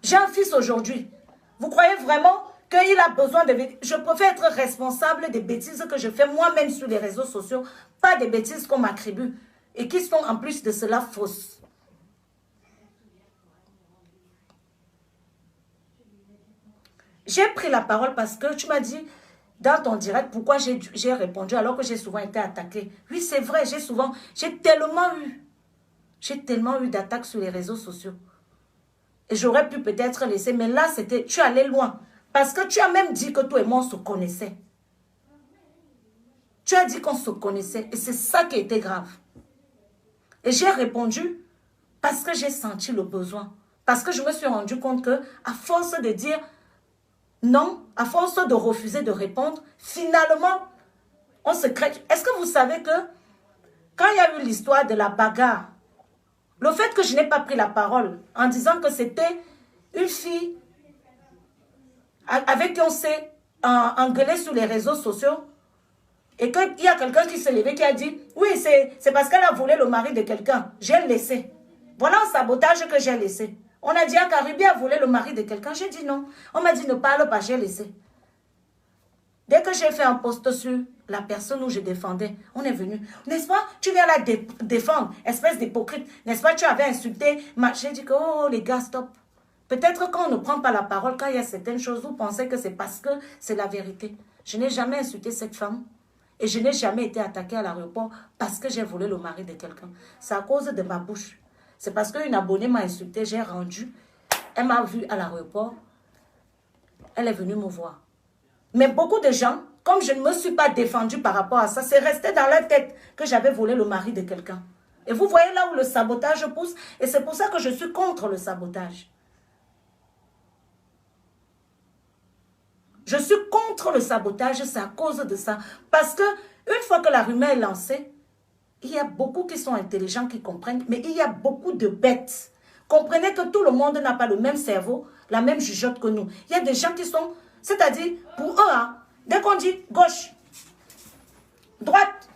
J'ai un fils aujourd'hui. Vous croyez vraiment qu'il a besoin de... Je préfère être responsable des bêtises que je fais moi-même sur les réseaux sociaux, pas des bêtises qu'on m'attribue et qui sont en plus de cela fausses. J'ai pris la parole parce que tu m'as dit dans ton direct pourquoi j'ai répondu alors que j'ai souvent été attaquée. Oui, c'est vrai, j'ai tellement eu d'attaques sur les réseaux sociaux. Et j'aurais pu peut-être laisser, mais là, tu allais loin. Parce que tu as même dit que toi et moi, on se connaissait. Tu as dit qu'on se connaissait. Et c'est ça qui était grave. Et j'ai répondu parce que j'ai senti le besoin. Parce que je me suis rendu compte que, à force de dire non, à force de refuser de répondre, finalement, on se crée. Est-ce que vous savez que quand il y a eu l'histoire de la bagarre, le fait que je n'ai pas pris la parole en disant que c'était une fille avec qui on s'est engueulé sur les réseaux sociaux et qu'il y a quelqu'un qui s'est levé qui a dit « Oui, c'est parce qu'elle a volé le mari de quelqu'un. J'ai laissé. » Voilà un sabotage que j'ai laissé. On a dit « Ah, Ruby a volé le mari de quelqu'un. » J'ai dit non. On m'a dit « Ne parle pas, j'ai laissé. » Dès que j'ai fait un post sur la personne où je défendais, on est venu. N'est-ce pas? Tu viens la défendre, espèce d'hypocrite. N'est-ce pas? Tu avais insulté. J'ai dit que, oh les gars, stop. Peut-être quand on ne prend pas la parole, quand il y a certaines choses, vous pensez que c'est parce que c'est la vérité. Je n'ai jamais insulté cette femme. Et je n'ai jamais été attaquée à l'aéroport parce que j'ai volé le mari de quelqu'un. C'est à cause de ma bouche. C'est parce qu'une abonnée m'a insulté, j'ai rendu. Elle m'a vue à l'aéroport. Elle est venue me voir. Mais beaucoup de gens, comme je ne me suis pas défendue par rapport à ça, c'est resté dans leur tête que j'avais volé le mari de quelqu'un. Et vous voyez là où le sabotage pousse. Et c'est pour ça que je suis contre le sabotage. Je suis contre le sabotage, c'est à cause de ça. Parce que une fois que la rumeur est lancée, il y a beaucoup qui sont intelligents, qui comprennent, mais il y a beaucoup de bêtes. Comprenez que tout le monde n'a pas le même cerveau, la même jugeote que nous. Il y a des gens qui sont, c'est-à-dire, pour eux, hein, dès qu'on dit gauche, droite,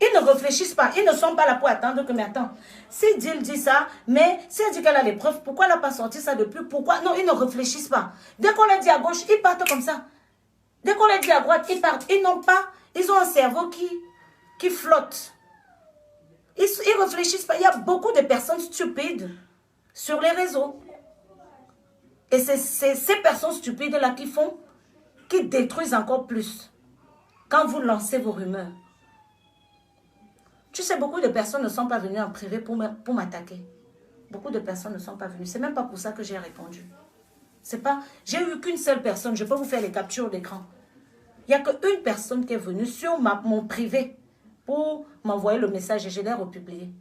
ils ne réfléchissent pas, ils ne sont pas là pour attendre que, mais attends, si Dil dit ça, mais si elle dit qu'elle a les preuves, pourquoi elle n'a pas sorti ça depuis? Pourquoi? Non, ils ne réfléchissent pas. Dès qu'on leur dit à gauche, ils partent comme ça. Dès qu'on leur dit à droite, ils partent. Ils n'ont pas, ils ont un cerveau qui flotte. Ils ne réfléchissent pas. Il y a beaucoup de personnes stupides sur les réseaux. Et c'est ces personnes stupides-là qui détruisent encore plus. Quand vous lancez vos rumeurs. Tu sais, beaucoup de personnes ne sont pas venues en privé pour m'attaquer. Beaucoup de personnes ne sont pas venues. C'est même pas pour ça que j'ai répondu. C'est pas... J'ai eu qu'une seule personne. Je peux vous faire les captures d'écran. Il n'y a qu'une personne qui est venue sur mon privé pour m'envoyer le message et je l'ai republié.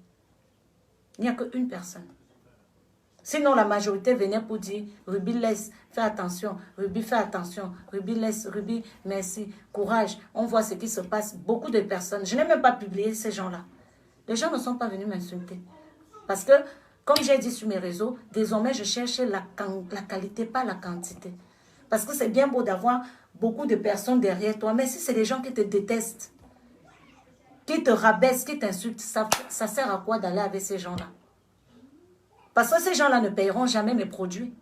Il n'y a qu'une personne. Sinon, la majorité venait pour dire « Ruby, laisse, fais attention. Ruby, fais attention. Ruby, laisse. Ruby, merci. Courage. » On voit ce qui se passe. Beaucoup de personnes. Je n'ai même pas publié ces gens-là. Les gens ne sont pas venus m'insulter. Parce que, comme j'ai dit sur mes réseaux, désormais, je cherche la qualité, pas la quantité. Parce que c'est bien beau d'avoir beaucoup de personnes derrière toi. Mais si c'est des gens qui te détestent, qui te rabaissent, qui t'insultent, ça sert à quoi d'aller avec ces gens-là? Parce que ces gens-là ne payeront jamais mes produits.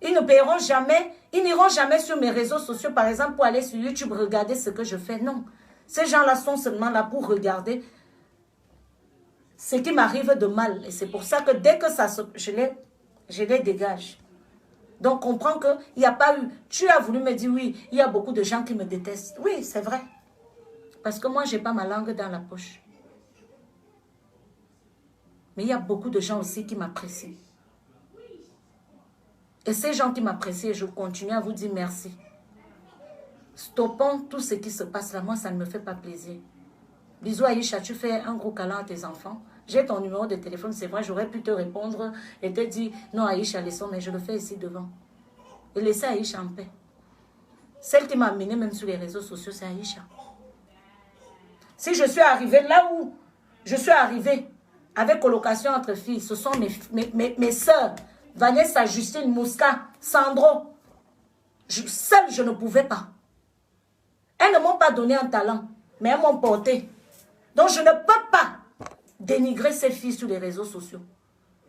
Ils ne payeront jamais, ils n'iront jamais sur mes réseaux sociaux, par exemple, pour aller sur YouTube, regarder ce que je fais. Non. Ces gens-là sont seulement là pour regarder ce qui m'arrive de mal. Et c'est pour ça que dès que je les dégage. Donc, comprends qu'il n'y a pas eu... Tu as voulu me dire, oui, il y a beaucoup de gens qui me détestent. Oui, c'est vrai. Parce que moi, je n'ai pas ma langue dans la poche. Mais il y a beaucoup de gens aussi qui m'apprécient. Et ces gens qui m'apprécient, je continue à vous dire merci. Stoppons tout ce qui se passe là. Moi, ça ne me fait pas plaisir. Bisous Aïcha, tu fais un gros câlin à tes enfants. J'ai ton numéro de téléphone, c'est vrai, j'aurais pu te répondre et te dire, non Aïcha, laissons, mais je le fais ici devant. Et laissez Aïcha en paix. Celle qui m'a amené même sur les réseaux sociaux, c'est Aïcha. Si je suis arrivée là où je suis arrivée, avec colocation entre filles, ce sont mes soeurs, Vanessa, Justine, Mouska, Sandro. Seule, je ne pouvais pas. Elles ne m'ont pas donné un talent, mais elles m'ont porté. Donc, je ne peux pas dénigrer ces filles sur les réseaux sociaux.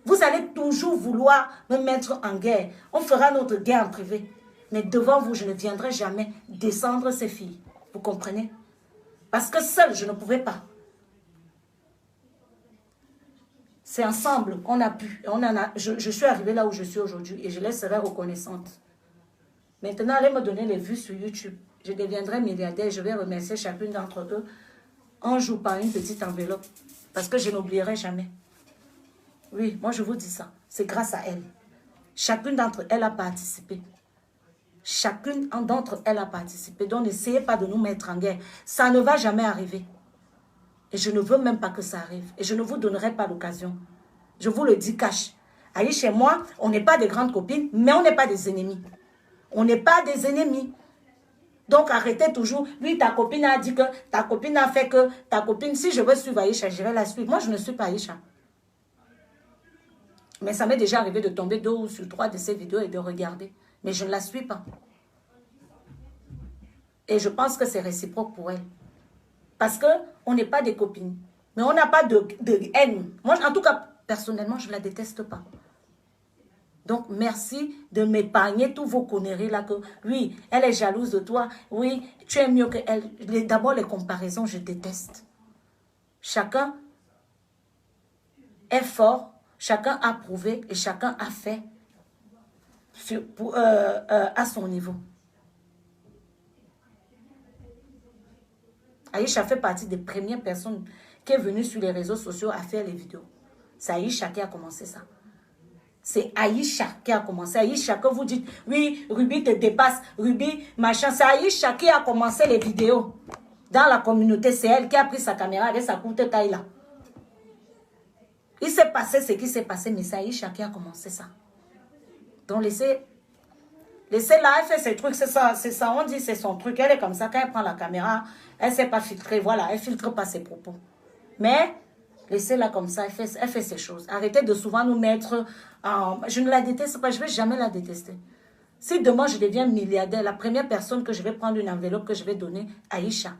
Vous allez toujours vouloir me mettre en guerre. On fera notre guerre en privé. Mais devant vous, je ne viendrai jamais descendre ces filles. Vous comprenez? Parce que seule, je ne pouvais pas. C'est ensemble qu'on a pu. Je suis arrivée là où je suis aujourd'hui et je les serai reconnaissante. Maintenant, allez me donner les vues sur YouTube. Je deviendrai milliardaire. Je vais remercier chacune d'entre eux un jour par une petite enveloppe. Parce que je n'oublierai jamais. Oui, moi je vous dis ça. C'est grâce à elle. Chacune d'entre elles a participé. Chacune d'entre elles a participé. Donc n'essayez pas de nous mettre en guerre. Ça ne va jamais arriver. Et je ne veux même pas que ça arrive. Et je ne vous donnerai pas l'occasion. Je vous le dis cash. Aïcha et moi, on n'est pas des grandes copines, mais on n'est pas des ennemis. On n'est pas des ennemis. Donc arrêtez toujours. Oui, ta copine a dit que, ta copine a fait que, ta copine, si je veux suivre Aïcha, je vais la suivre. Moi, je ne suis pas Aïcha. Mais ça m'est déjà arrivé de tomber 2 ou sur 3 de ces vidéos et de regarder. Mais je ne la suis pas. Et je pense que c'est réciproque pour elle. Parce qu'on n'est pas des copines. Mais on n'a pas de haine. Moi, en tout cas, personnellement, je ne la déteste pas. Donc, merci de m'épargner tous vos conneries là que, oui, elle est jalouse de toi. Oui, tu es mieux qu'elle. D'abord, les comparaisons, je déteste. Chacun est fort, chacun a prouvé et chacun a fait à son niveau. Aïcha fait partie des premières personnes qui est venue sur les réseaux sociaux à faire les vidéos. C'est Aïcha qui a commencé ça. C'est Aïcha qui a commencé. Aïcha, que vous dites, oui, Ruby te dépasse, Ruby, machin. C'est Aïcha qui a commencé les vidéos. Dans la communauté, c'est elle qui a pris sa caméra avec sa courte taille là. Il s'est passé ce qui s'est passé, mais c'est Aïcha qui a commencé ça. Donc laissez là, elle fait ses trucs, c'est ça, on dit c'est son truc. Elle est comme ça, quand elle prend la caméra, elle ne sait pas filtrer, voilà, elle ne filtre pas ses propos. Mais laissez-la comme ça, elle fait ses choses. Arrêtez de souvent nous mettre en... Je ne la déteste pas, je ne vais jamais la détester. Si demain je deviens milliardaire, la première personne que je vais prendre une enveloppe que je vais donner, Aïcha.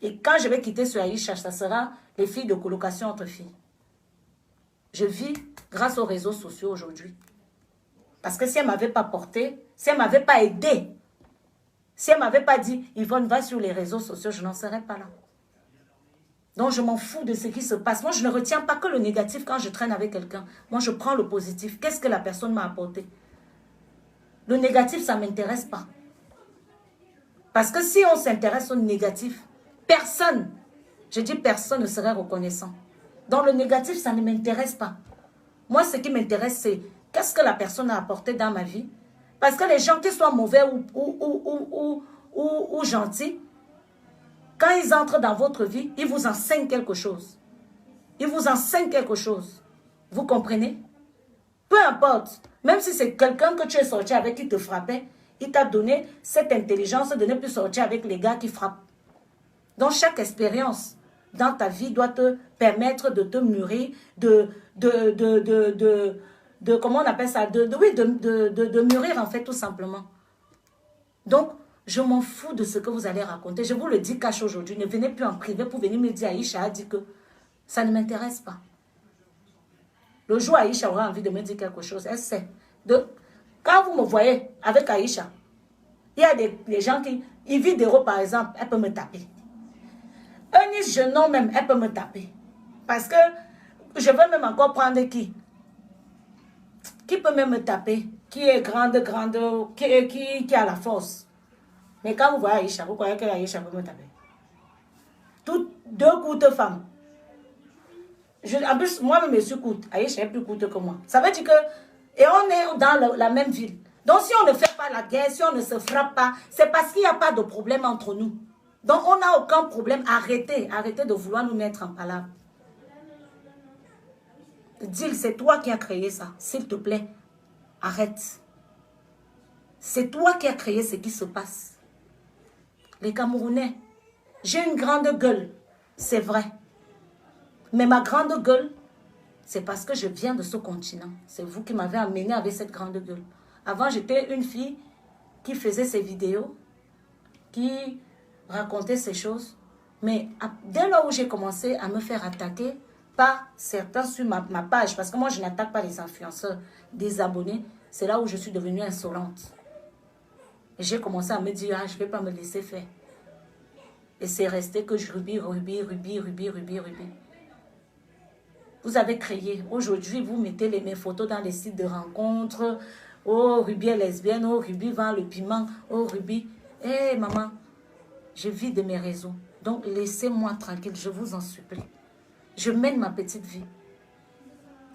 Et quand je vais quitter sur Aïcha, ça sera les filles de colocation entre filles. Je vis grâce aux réseaux sociaux aujourd'hui. Parce que si elle ne m'avait pas porté, si elle ne m'avait pas aidé, si elle ne m'avait pas dit, Yvonne, va sur les réseaux sociaux, je n'en serais pas là. Donc, je m'en fous de ce qui se passe. Moi, je ne retiens pas que le négatif quand je traîne avec quelqu'un. Moi, je prends le positif. Qu'est-ce que la personne m'a apporté? Le négatif, ça ne m'intéresse pas. Parce que si on s'intéresse au négatif, personne, je dis personne ne serait reconnaissant. Donc, le négatif, ça ne m'intéresse pas. Moi, ce qui m'intéresse, c'est qu'est-ce que la personne a apporté dans ma vie. Parce que les gens, qu'ils soient mauvais ou gentils, quand ils entrent dans votre vie, ils vous enseignent quelque chose. Ils vous enseignent quelque chose. Vous comprenez? Peu importe. Même si c'est quelqu'un que tu es sorti avec qui te frappait, il t'a donné cette intelligence de ne plus sortir avec les gars qui frappent. Donc, chaque expérience dans ta vie doit te permettre de te mûrir, comment on appelle ça, de mûrir en fait tout simplement. Donc, je m'en fous de ce que vous allez raconter. Je vous le dis cash aujourd'hui. Ne venez plus en privé pour venir me dire Aïcha a dit que ça ne m'intéresse pas. Le jour Aïcha aura envie de me dire quelque chose, elle sait. Quand vous me voyez avec Aïcha, il y a des gens qui, Yves Dero par exemple, elle peut me taper. Eunice Genon même, elle peut me taper. Parce que je veux même encore prendre qui peut même me taper, qui est grande, qui a la force. Mais quand vous voyez Aïcha, vous croyez que Aïcha peut me taper. Deux courtes femmes. En plus, moi-même, je suis courte. Aïcha est plus courte que moi. Ça veut dire que... Et on est dans la même ville. Donc, si on ne fait pas la guerre, si on ne se frappe pas, c'est parce qu'il n'y a pas de problème entre nous. Donc, on n'a aucun problème. Arrêtez de vouloir nous mettre en palabre. Dis, c'est toi qui as créé ça. S'il te plaît, arrête. C'est toi qui as créé ce qui se passe. Les Camerounais, j'ai une grande gueule, c'est vrai. Mais ma grande gueule, c'est parce que je viens de ce continent. C'est vous qui m'avez amené avec cette grande gueule. Avant, j'étais une fille qui faisait ses vidéos, qui racontait ces choses. Mais dès lors où j'ai commencé à me faire attaquer par certains sur ma page, parce que moi, je n'attaque pas les influenceurs, des abonnés, c'est là où je suis devenue insolente. Et j'ai commencé à me dire, je ne vais pas me laisser faire. Et c'est resté que je Ruby. Vous avez créé. Aujourd'hui, vous mettez mes photos dans les sites de rencontres. Oh, Ruby est lesbienne. Oh, Ruby vend le piment. Oh, Ruby. Hé, maman, je vis de mes réseaux. Donc, laissez-moi tranquille, je vous en supplie. Je mène ma petite vie.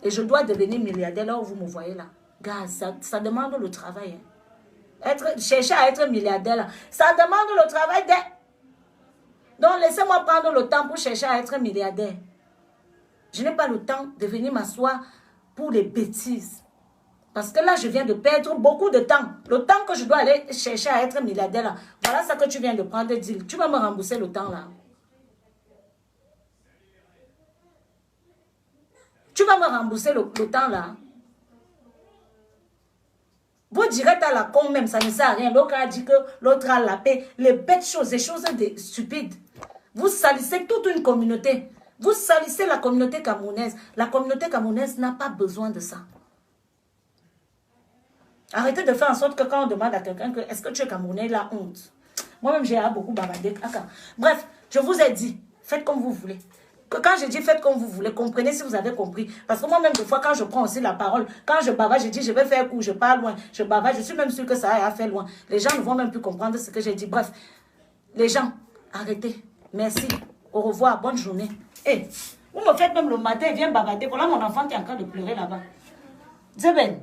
Et je dois devenir milliardaire là où vous me voyez là. Gars, ça demande le travail. Hein. Chercher à être milliardaire là, ça demande le travail. Donc, laissez-moi prendre le temps pour chercher à être milliardaire. Je n'ai pas le temps de venir m'asseoir pour les bêtises. Parce que là, je viens de perdre beaucoup de temps. Le temps que je dois aller chercher à être milliardaire là. Voilà ça que tu viens de prendre, deal. Tu vas me rembourser le temps là. Tu vas me rembourser le temps là. Vous direz à la con même, ça ne sert à rien. L'autre a dit que l'autre a la paix. Les bêtes choses, les choses stupides. Vous salissez toute une communauté. Vous salissez la communauté camerounaise. La communauté camerounaise n'a pas besoin de ça. Arrêtez de faire en sorte que quand on demande à quelqu'un que est-ce que tu es camerounais, la honte. Moi-même, j'ai beaucoup babadé. Bref, je vous ai dit, faites comme vous voulez. Quand je dis faites comme vous voulez, comprenez si vous avez compris. Parce que moi-même, des fois, quand je prends aussi la parole, quand je bavage, je dis je vais faire court, je parle loin, je bavage, je suis même sûre que ça a fait loin. Les gens ne vont même plus comprendre ce que j'ai dit. Bref, les gens, arrêtez. Merci. Au revoir. Bonne journée. Et vous me faites même le matin, viens bavader. Voilà mon enfant qui est en train de pleurer là-bas. Zeben.